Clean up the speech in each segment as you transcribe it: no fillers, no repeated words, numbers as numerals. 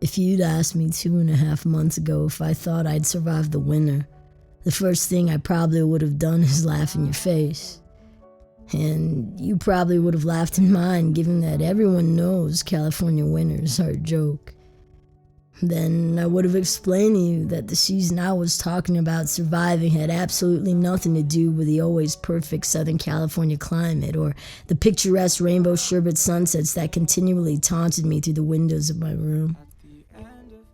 If you'd asked me 2.5 months ago if I thought I'd survive the winter, the first thing I probably would have done is laugh in your face. And you probably would have laughed in mine, given that everyone knows California winters are a joke. Then I would have explained to you that the season I was talking about surviving had absolutely nothing to do with the always perfect Southern California climate or the picturesque rainbow sherbet sunsets that continually taunted me through the windows of my room.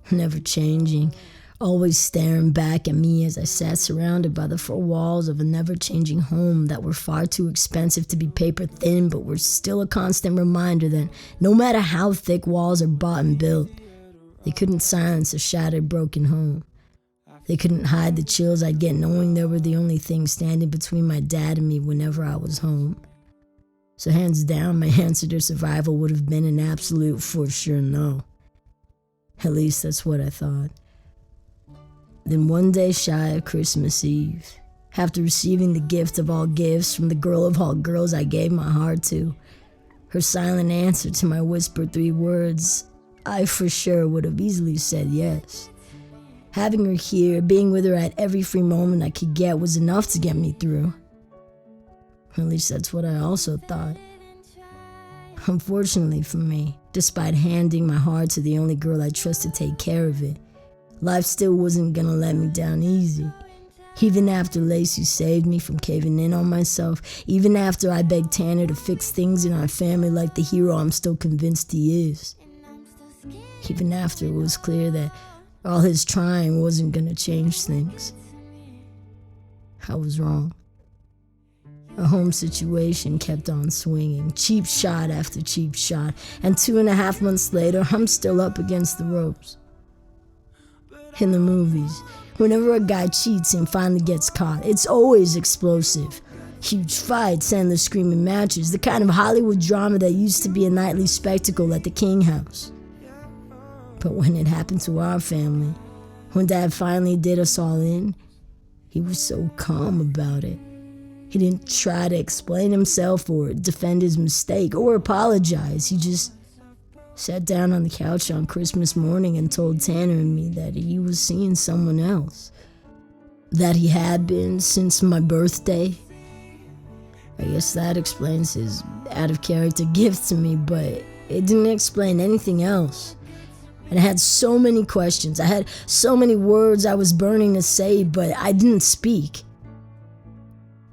Never changing, always staring back at me as I sat surrounded by the four walls of a never-changing home that were far too expensive to be paper thin, but were still a constant reminder that no matter how thick walls are bought and built, they couldn't silence a shattered, broken home. They couldn't hide the chills I'd get knowing they were the only thing standing between my dad and me whenever I was home. So hands down, my answer to survival would have been an absolute for sure no. At least that's what I thought. Then one day shy of Christmas Eve, after receiving the gift of all gifts from the girl of all girls I gave my heart to, her silent answer to my whispered 3 words, I for sure would have easily said yes. Having her here, being with her at every free moment I could get was enough to get me through. At least that's what I also thought. Unfortunately for me, despite handing my heart to the only girl I trust to take care of it, life still wasn't gonna let me down easy. Even after Lacey saved me from caving in on myself, even after I begged Tanner to fix things in our family like the hero I'm still convinced he is. Even after it was clear that all his trying wasn't gonna change things. I was wrong. Our home situation kept on swinging, cheap shot after cheap shot, and 2.5 months later, I'm still up against the ropes. In the movies, whenever a guy cheats and finally gets caught, it's always explosive. Huge fights, endless screaming matches, the kind of Hollywood drama that used to be a nightly spectacle at the King House. But when it happened to our family, when Dad finally did us all in, he was so calm about it. He didn't try to explain himself or defend his mistake or apologize. He just sat down on the couch on Christmas morning and told Tanner and me that he was seeing someone else. That he had been since my birthday. I guess that explains his out-of-character gift to me, but it didn't explain anything else. And I had so many questions. I had so many words I was burning to say, but I didn't speak.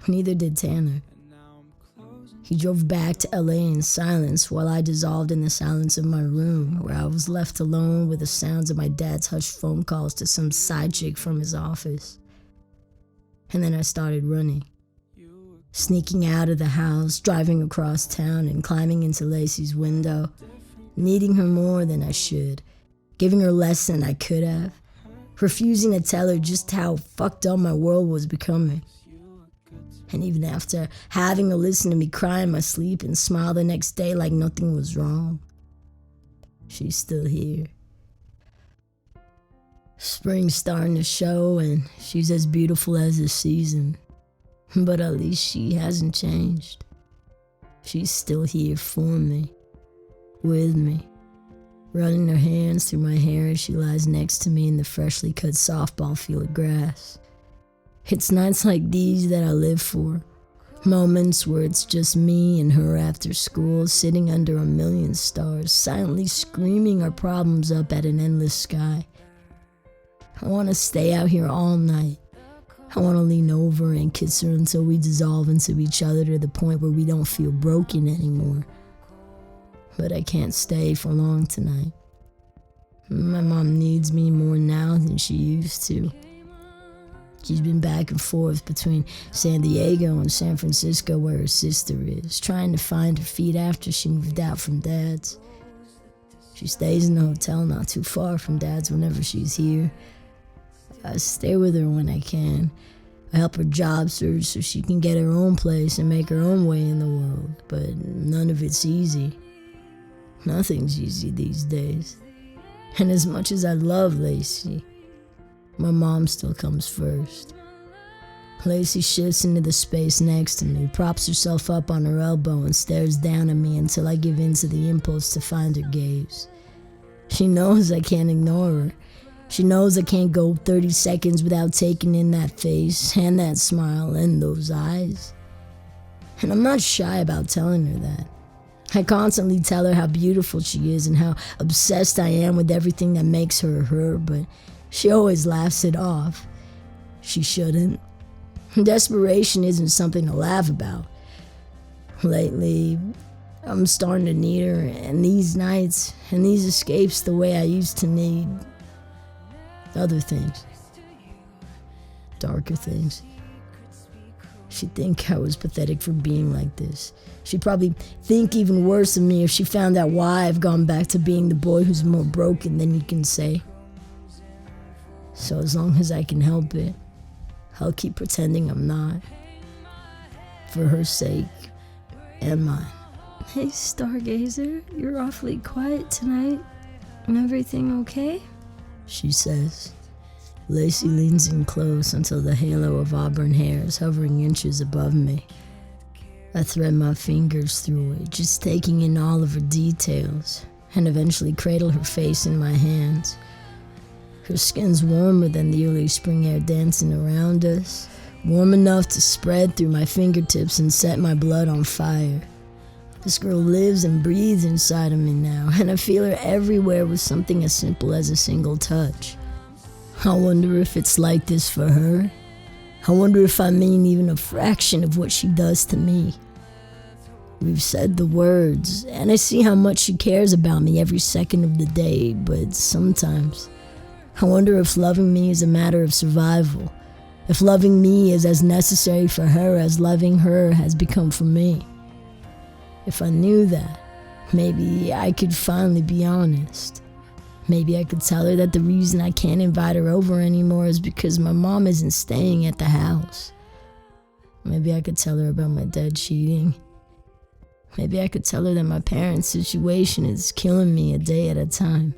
Neither did Tanner. He drove back to LA in silence while I dissolved in the silence of my room, where I was left alone with the sounds of my dad's hushed phone calls to some side chick from his office. And then I started running. Sneaking out of the house, driving across town and climbing into Lacey's window, needing her more than I should. Giving her less than I could have, refusing to tell her just how fucked up my world was becoming. And even after having her listen to me cry in my sleep and smile the next day like nothing was wrong, she's still here. Spring's starting to show and she's as beautiful as the season, but at least she hasn't changed. She's still here for me, with me. Running her hands through my hair as she lies next to me in the freshly cut softball field of grass. It's nights like these that I live for. Moments where it's just me and her after school, sitting under a million stars, silently screaming our problems up at an endless sky. I want to stay out here all night. I want to lean over and kiss her until we dissolve into each other to the point where we don't feel broken anymore. But I can't stay for long tonight. My mom needs me more now than she used to. She's been back and forth between San Diego and San Francisco where her sister is, trying to find her feet after she moved out from Dad's. She stays in a hotel not too far from Dad's whenever she's here. I stay with her when I can. I help her job search so she can get her own place and make her own way in the world, but none of it's easy. Nothing's easy these days. And as much as I love Lacey, my mom still comes first. Lacey shifts into the space next to me, props herself up on her elbow and stares down at me until I give in to the impulse to find her gaze. She knows I can't ignore her. She knows I can't go 30 seconds without taking in that face and that smile and those eyes. And I'm not shy about telling her that. I constantly tell her how beautiful she is and how obsessed I am with everything that makes her her, but she always laughs it off. She shouldn't. Desperation isn't something to laugh about. Lately, I'm starting to need her, and these nights and these escapes the way I used to need other things. Darker things. She'd think I was pathetic for being like this. She'd probably think even worse of me if she found out why I've gone back to being the boy who's more broken than you can say. So as long as I can help it, I'll keep pretending I'm not. For her sake and mine. Hey, Stargazer, you're awfully quiet tonight. Everything okay? She says. Lacey leans in close until the halo of auburn hair is hovering inches above me. I thread my fingers through it, just taking in all of her details, and eventually cradle her face in my hands. Her skin's warmer than the early spring air dancing around us, warm enough to spread through my fingertips and set my blood on fire. This girl lives and breathes inside of me now, and I feel her everywhere with something as simple as a single touch. I wonder if it's like this for her. I wonder if I mean even a fraction of what she does to me. We've said the words, and I see how much she cares about me every second of the day, but sometimes I wonder if loving me is a matter of survival, if loving me is as necessary for her as loving her has become for me. If I knew that, maybe I could finally be honest. Maybe I could tell her that the reason I can't invite her over anymore is because my mom isn't staying at the house. Maybe I could tell her about my dad cheating. Maybe I could tell her that my parents' situation is killing me a day at a time.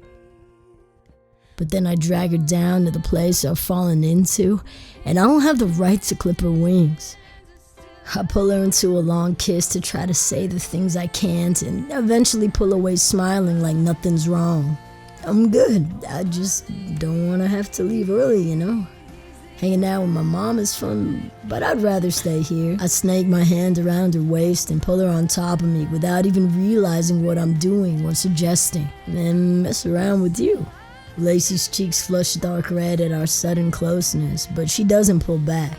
But then I drag her down to the place I've fallen into, and I don't have the right to clip her wings. I pull her into a long kiss to try to say the things I can't, and eventually pull away smiling like nothing's wrong. I'm good. I just don't want to have to leave early, you know? Hanging out with my mom is fun, but I'd rather stay here. I snake my hand around her waist and pull her on top of me without even realizing what I'm doing or suggesting, and then mess around with you. Lacey's cheeks flush dark red at our sudden closeness, but she doesn't pull back.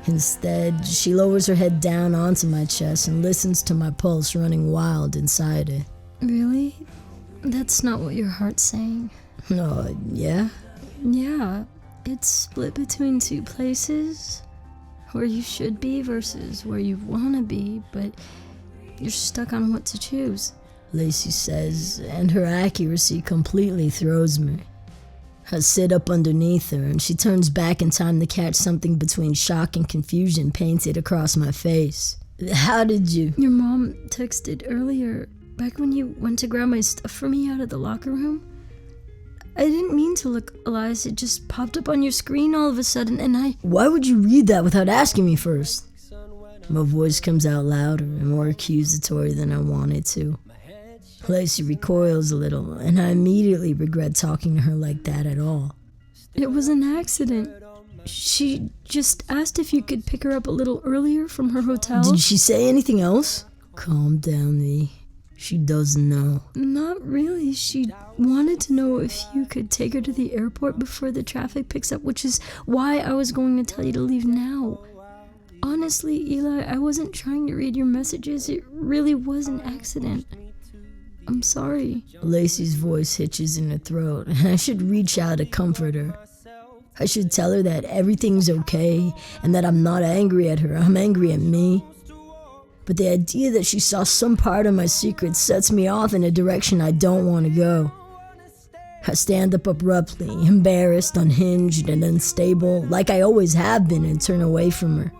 Instead, she lowers her head down onto my chest and listens to my pulse running wild inside it. Really? That's not what your heart's saying. Oh, yeah? Yeah, it's split between two places. Where you should be versus where you want to be, but you're stuck on what to choose. Lacey says, and her accuracy completely throws me. I sit up underneath her, and she turns back in time to catch something between shock and confusion painted across my face. How did you? Your mom texted earlier, back when you went to grab my stuff for me out of the locker room. I didn't mean to look, Elias. It just popped up on your screen all of a sudden, and I... Why would you read that without asking me first? My voice comes out louder and more accusatory than I wanted to. Lacey recoils a little, and I immediately regret talking to her like that at all. It was an accident. She just asked if you could pick her up a little earlier from her hotel. Did she say anything else? Calm down, V. She doesn't know. Not really. She wanted to know if you could take her to the airport before the traffic picks up, which is why I was going to tell you to leave now. Honestly, Eli, I wasn't trying to read your messages. It really was an accident. I'm sorry. Lacey's voice hitches in her throat, and I should reach out to comfort her. I should tell her that everything's okay, and that I'm not angry at her. I'm angry at me. But the idea that she saw some part of my secret sets me off in a direction I don't want to go. I stand up abruptly, embarrassed, unhinged, and unstable, like I always have been, and turn away from her.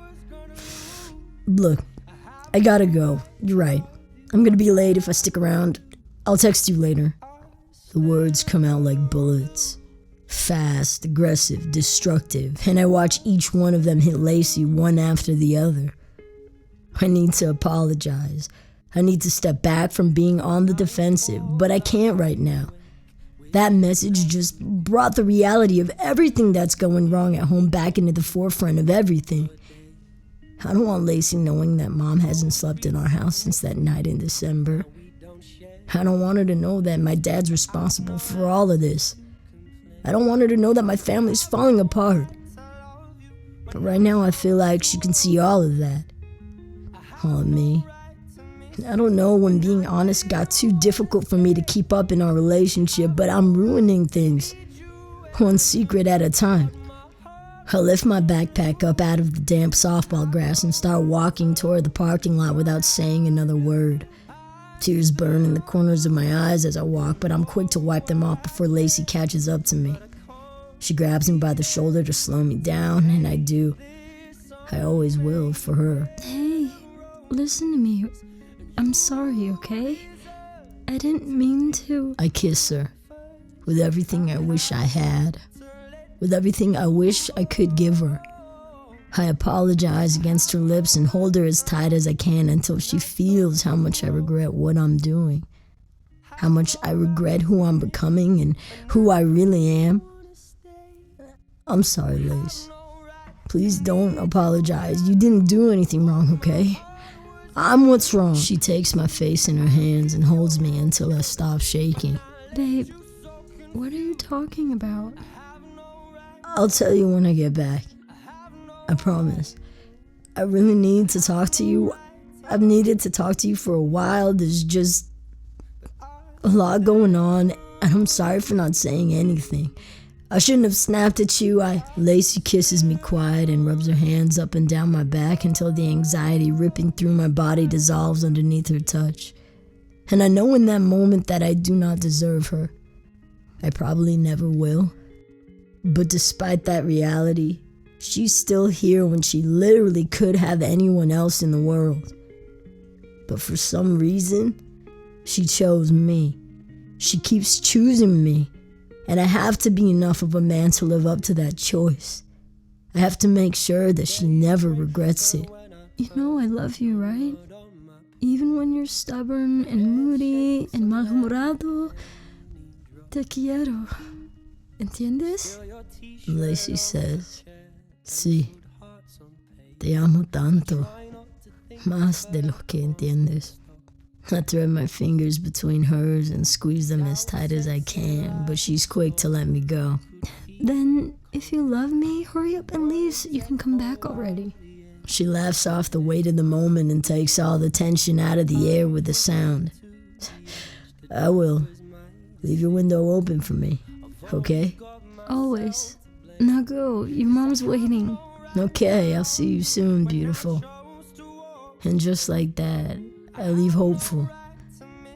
Look, I gotta go. You're right. I'm gonna be late if I stick around. I'll text you later. The words come out like bullets. Fast, aggressive, destructive, and I watch each one of them hit Lacey one after the other. I need to apologize. I need to step back from being on the defensive, but I can't right now. That message just brought the reality of everything that's going wrong at home back into the forefront of everything. I don't want Lacey knowing that Mom hasn't slept in our house since that night in December. I don't want her to know that my dad's responsible for all of this. I don't want her to know that my family's falling apart. But right now I feel like she can see all of that. All of me. I don't know when being honest got too difficult for me to keep up in our relationship, but I'm ruining things, one secret at a time. I lift my backpack up out of the damp softball grass and start walking toward the parking lot without saying another word. Tears burn in the corners of my eyes as I walk, but I'm quick to wipe them off before Lacey catches up to me. She grabs me by the shoulder to slow me down, and I do. I always will for her. Hey, listen to me. I'm sorry, okay? I didn't mean to. I kiss her, with everything I wish I had, with everything I wish I could give her. I apologize against her lips and hold her as tight as I can until she feels how much I regret what I'm doing, how much I regret who I'm becoming and who I really am. I'm sorry, Lace. Please don't apologize. You didn't do anything wrong, okay? I'm what's wrong. She takes my face in her hands and holds me until I stop shaking. Babe, what are you talking about? I'll tell you when I get back. I promise. I really need to talk to you. I've needed to talk to you for a while. There's just a lot going on, and I'm sorry for not saying anything. I shouldn't have snapped at you. Lacey kisses me quiet and rubs her hands up and down my back until the anxiety ripping through my body dissolves underneath her touch. And I know in that moment that I do not deserve her. I probably never will. But despite that reality, she's still here when she literally could have anyone else in the world. But for some reason, she chose me. She keeps choosing me. And I have to be enough of a man to live up to that choice. I have to make sure that she never regrets it. You know I love you, right? Even when you're stubborn and moody and malhumorado, te quiero. ¿Entiendes? Lacey says, sí, te amo tanto, más de lo que entiendes. I thread my fingers between hers and squeeze them as tight as I can, but she's quick to let me go. Then, if you love me, hurry up and leave so you can come back already. She laughs off the weight of the moment and takes all the tension out of the air with a sound. I will. Leave your window open for me, okay? Always. Now go, your mom's waiting. Okay, I'll see you soon, beautiful. And just like that, I leave hopeful.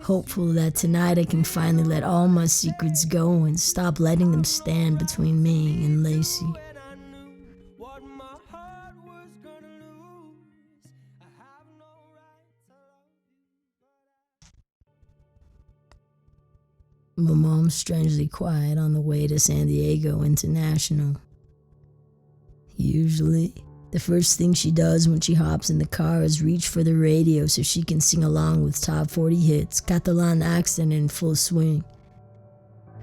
Hopeful that tonight I can finally let all my secrets go and stop letting them stand between me and Lacey. My mom's strangely quiet on the way to San Diego International. Usually, the first thing she does when she hops in the car is reach for the radio so she can sing along with top 40 hits, Catalan accent in full swing.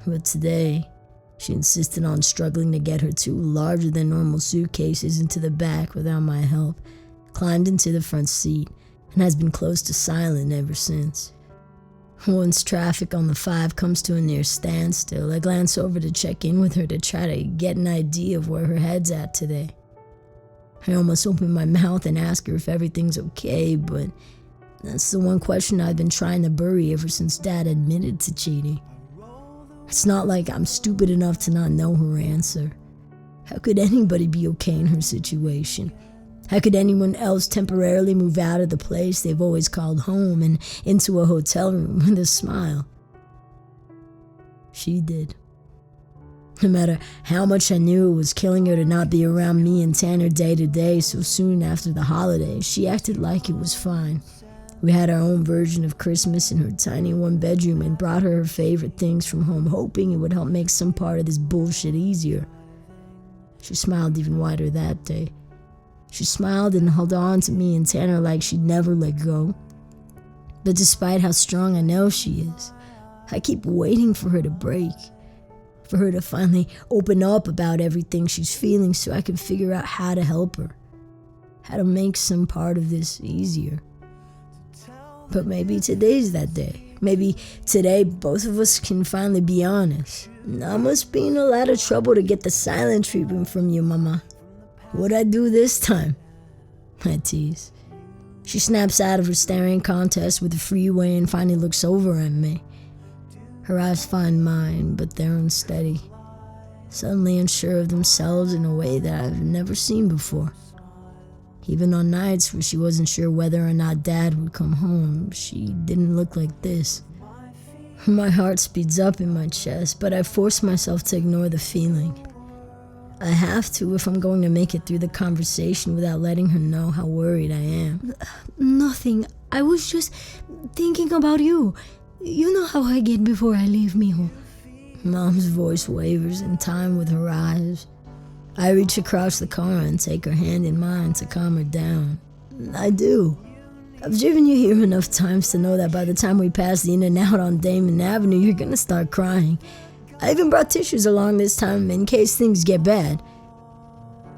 But today, she insisted on struggling to get her two larger than normal suitcases into the back without my help, climbed into the front seat, and has been close to silent ever since. Once traffic on the 5 comes to a near standstill, I glance over to check in with her to try to get an idea of where her head's at today. I almost open my mouth and ask her if everything's okay, but that's the one question I've been trying to bury ever since Dad admitted to cheating. It's not like I'm stupid enough to not know her answer. How could anybody be okay in her situation? How could anyone else temporarily move out of the place they've always called home and into a hotel room with a smile? She did. No matter how much I knew it was killing her to not be around me and Tanner day to day so soon after the holidays, she acted like it was fine. We had our own version of Christmas in her tiny one bedroom and brought her favorite things from home, hoping it would help make some part of this bullshit easier. She smiled even wider that day. She smiled and held on to me and Tanner like she'd never let go. But despite how strong I know she is, I keep waiting for her to break. for her to finally open up about everything she's feeling so I can figure out how to help her, how to make some part of this easier. But maybe today's that day. Maybe today both of us can finally be honest. I must be in a lot of trouble to get the silent treatment from you, Mama. What'd I do this time? I tease. She snaps out of her staring contest with the freeway and finally looks over at me. Her eyes find mine, but they're unsteady, suddenly unsure of themselves in a way that I've never seen before. Even on nights where she wasn't sure whether or not Dad would come home, she didn't look like this. My heart speeds up in my chest, but I force myself to ignore the feeling. I have to if I'm going to make it through the conversation without letting her know how worried I am. Nothing. I was just thinking about you. You know how I get before I leave, mijo. Mom's voice wavers in time with her eyes. I reach across the car and take her hand in mine to calm her down. I do. I've driven you here enough times to know that by the time we pass the In-N-Out on Damon Avenue, you're gonna start crying. I even brought tissues along this time in case things get bad.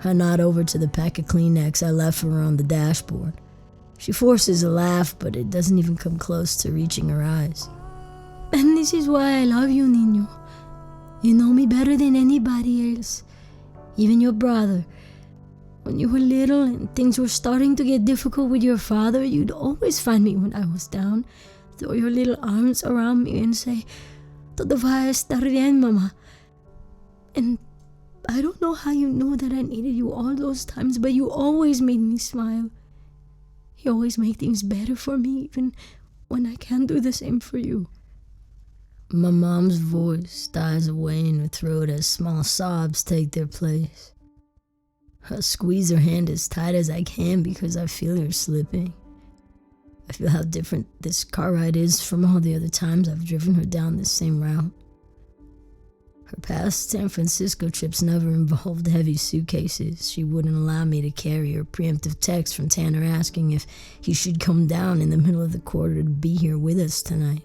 I nod over to the pack of Kleenex I left for her on the dashboard. She forces a laugh, but it doesn't even come close to reaching her eyes. And this is why I love you, niño. You know me better than anybody else. Even your brother. When you were little and things were starting to get difficult with your father, you'd always find me when I was down, throw your little arms around me and say, "Todo va a estar bien, Mama." And I don't know how you knew that I needed you all those times, but you always made me smile. You always make things better for me, even when I can't do the same for you. My mom's voice dies away in her throat as small sobs take their place. I squeeze her hand as tight as I can because I feel her slipping. I feel how different this car ride is from all the other times I've driven her down this same route. Her past San Francisco trips never involved heavy suitcases. She wouldn't allow me to carry her preemptive text from Tanner asking if he should come down in the middle of the quarter to be here with us tonight.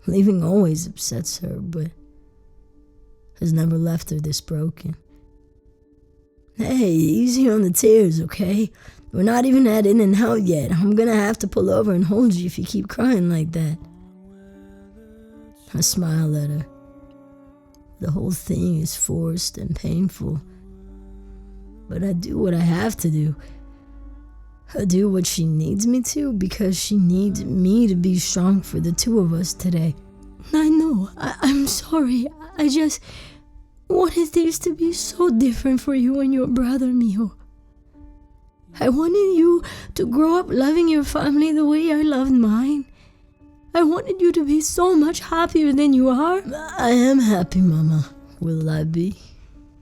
Leaving always upsets her, but has never left her this broken. Hey, easy on the tears, okay? We're not even at In-N-Out yet. I'm gonna have to pull over and hold you if you keep crying like that. I smile at her. The whole thing is forced and painful. But I do what I have to do. I do what she needs me to because she needs me to be strong for the two of us today. I know. I'm sorry. I just wanted things to be so different for you and your brother, mijo. I wanted you to grow up loving your family the way I loved mine. I wanted you to be so much happier than you are. I am happy, Mama. Will I be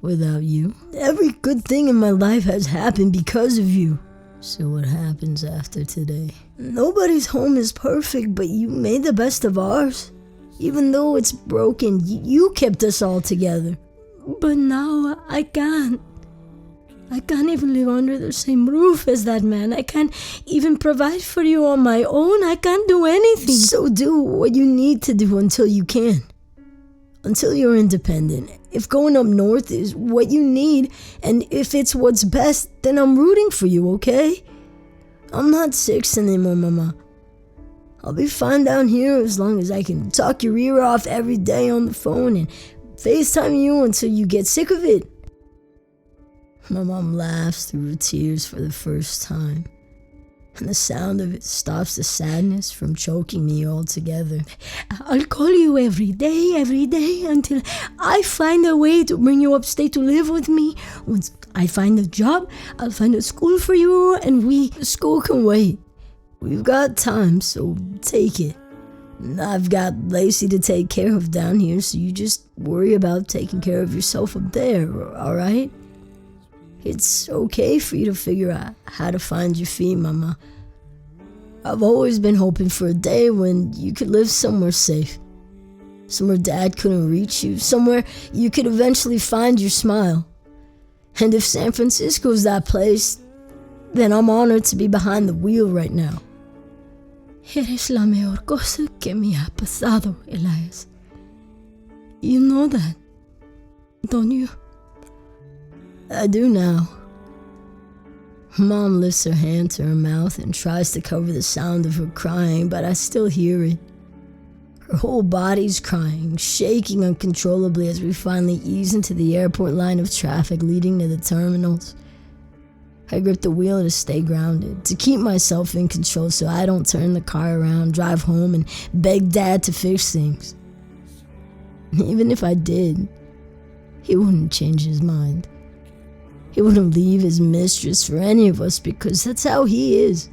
without you? Every good thing in my life has happened because of you. So what happens after today? Nobody's home is perfect, but you made the best of ours. Even though it's broken, you kept us all together. But now I can't. I can't even live under the same roof as that man. I can't even provide for you on my own. I can't do anything. So do what you need to do until you can. Until you're independent. If going up north is what you need, and if it's what's best, then I'm rooting for you, okay? I'm not 6 anymore, Mama. I'll be fine down here as long as I can talk your ear off every day on the phone and FaceTime you until you get sick of it. My mom laughs through her tears for the first time, and the sound of it stops the sadness from choking me altogether. I'll call you every day until I find a way to bring you upstate to live with me. Once I find a job, I'll find a school for you, and School can wait. We've got time, so take it. I've got Lacey to take care of down here, so you just worry about taking care of yourself up there, alright? It's okay for you to figure out how to find your feet, Mama. I've always been hoping for a day when you could live somewhere safe. Somewhere Dad couldn't reach you. Somewhere you could eventually find your smile. And if San Francisco's that place, then I'm honored to be behind the wheel right now. Eres la mejor cosa que me ha pasado, Elias. You know that, don't you? I do now. Mom lifts her hand to her mouth and tries to cover the sound of her crying, but I still hear it. Her whole body's crying, shaking uncontrollably as we finally ease into the airport line of traffic leading to the terminals. I grip the wheel to stay grounded, to keep myself in control so I don't turn the car around, drive home, and beg Dad to fix things. Even if I did, he wouldn't change his mind. He wouldn't leave his mistress for any of us because that's how he is.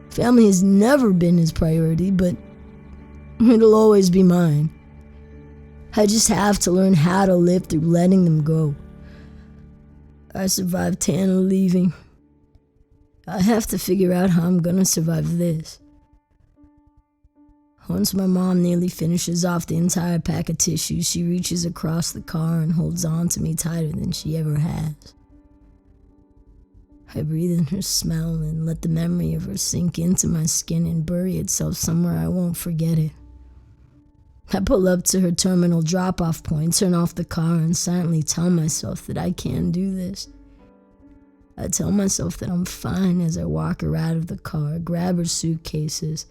Family has never been his priority, but it'll always be mine. I just have to learn how to live through letting them go. I survived Tana leaving. I have to figure out how I'm gonna survive this. Once my mom nearly finishes off the entire pack of tissues, she reaches across the car and holds on to me tighter than she ever has. I breathe in her smell and let the memory of her sink into my skin and bury itself somewhere I won't forget it. I pull up to her terminal drop-off point, turn off the car, and silently tell myself that I can't do this. I tell myself that I'm fine as I walk her out of the car, grab her suitcases,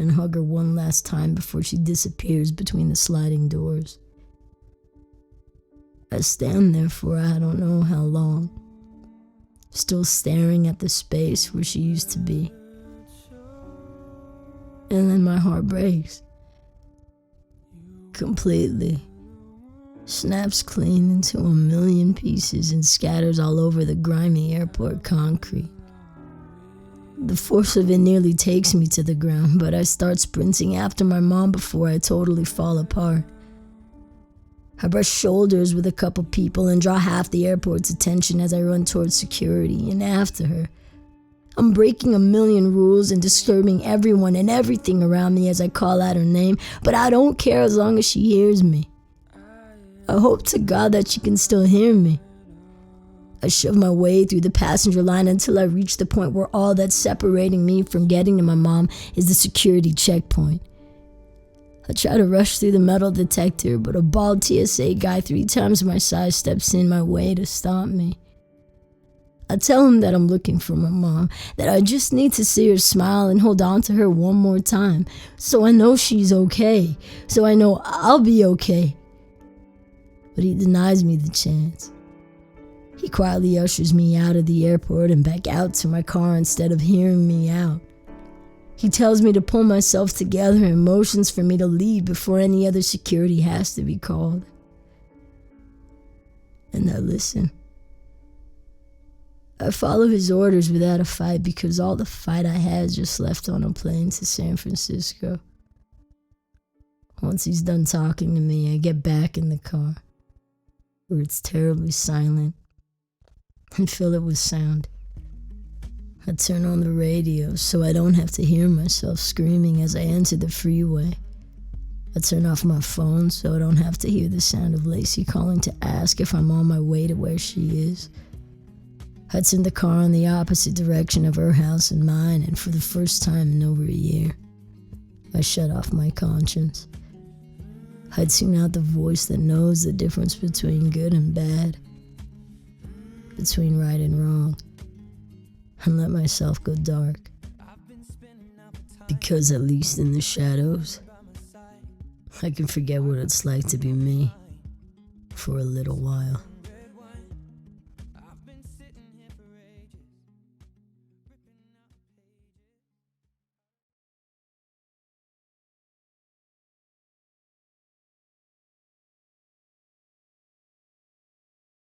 and hug her one last time before she disappears between the sliding doors. I stand there for I don't know how long, still staring at the space where she used to be. And then my heart breaks. Completely. Snaps clean into a million pieces and scatters all over the grimy airport concrete. The force of it nearly takes me to the ground, but I start sprinting after my mom before I totally fall apart. I brush shoulders with a couple people and draw half the airport's attention as I run towards security and after her. I'm breaking a million rules and disturbing everyone and everything around me as I call out her name, but I don't care as long as she hears me. I hope to God that she can still hear me. I shove my way through the passenger line until I reach the point where all that's separating me from getting to my mom is the security checkpoint. I try to rush through the metal detector, but a bald TSA guy 3 times my size steps in my way to stop me. I tell him that I'm looking for my mom, that I just need to see her smile and hold on to her one more time, so I know she's okay, so I know I'll be okay. But he denies me the chance. He quietly ushers me out of the airport and back out to my car instead of hearing me out. He tells me to pull myself together and motions for me to leave before any other security has to be called. And I listen. I follow his orders without a fight because all the fight I had is just left on a plane to San Francisco. Once he's done talking to me, I get back in the car, where it's terribly silent, and fill it with sound. I turn on the radio so I don't have to hear myself screaming as I enter the freeway. I turn off my phone so I don't have to hear the sound of Lacey calling to ask if I'm on my way to where she is. I turn the car in the opposite direction of her house and mine, and for the first time in over a year, I shut off my conscience. I tune out the voice that knows the difference between good and bad, between right and wrong, and let myself go dark. Because at least in the shadows, I can forget what it's like to be me for a little while.